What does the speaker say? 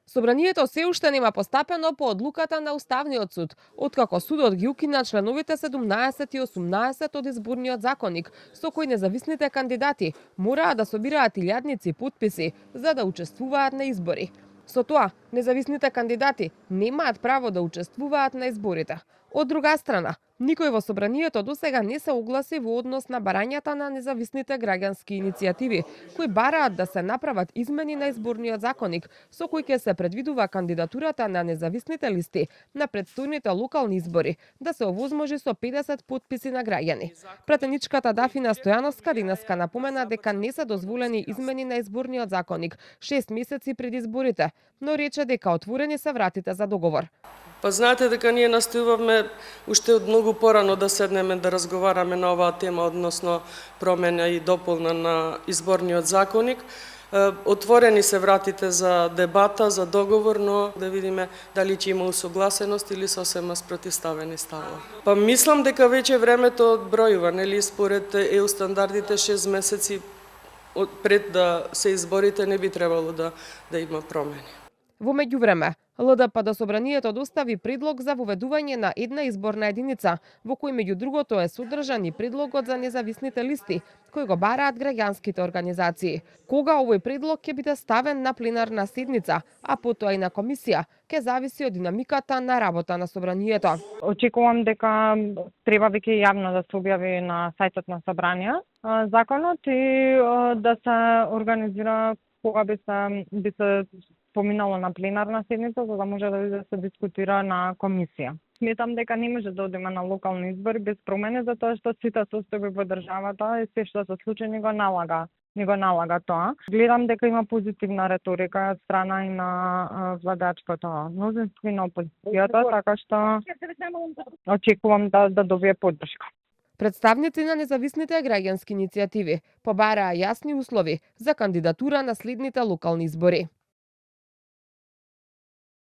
Собранието се уште нема постапено по одлуката на Уставниот суд, откако судот ги укина членовите 17 и 18 од изборниот законник, со кој независните кандидати мораа да собираат илјадници потписи за да учествуваат на избори. Со тоа, независните кандидати немаат право да учествуваат на изборите. Од друга страна, никој во собранието досега не се огласи во однос на барањата на независните граѓански иницијативи, кои бараат да се направат измени на изборниот законник, со кој ќе се предвидува кандидатурата на независните листи на претстојните локални избори да се овозможи со 50 потписи на граѓани. Пратеничката Дафина Стојановска денеска напомена дека не се дозволени измени на изборниот законник 6 месеци пред изборите, но рече дека отворени се вратите за договор. Па знаете дека ние настојувавме уште од многу порано да седнеме да разговараме на оваа тема, односно промена и дополна на изборниот законник. Отворени се вратите за дебата, за договор, но да видиме дали ќе има усогласеност или сосема спротивставени ставови. Па мислам дека веќе времето одбројува, нели, според ЕУ стандардите 6 месеци пред да се изборите не би требало да има промени. Во меѓувреме, ЛДП собранието достави предлог за воведување на една изборна единица, во кој меѓу другото е содржан и предлогот за независните листи, кои го бараат граѓанските организации. Кога овој предлог ќе биде ставен на пленарна седница, а потоа и на комисија, ќе зависи од динамиката на работа на собранието. Очекувам дека треба веќе јавно да се објави на сајтот на собрание законот и да се организира кога би се поминало на пленарна седница, за да може да се дискутира на комисија. Сметам дека не може да одиме на локални избори без промени, затоа што сите состојби во државата и се што се случи не го налага тоа. Гледам дека има позитивна реторика од страна и на владачкото мнозинство и на опозицијата, така што очекувам да добие поддршка. Представници на независните граѓански иницијативи побараа јасни услови за кандидатура на следните локални избори.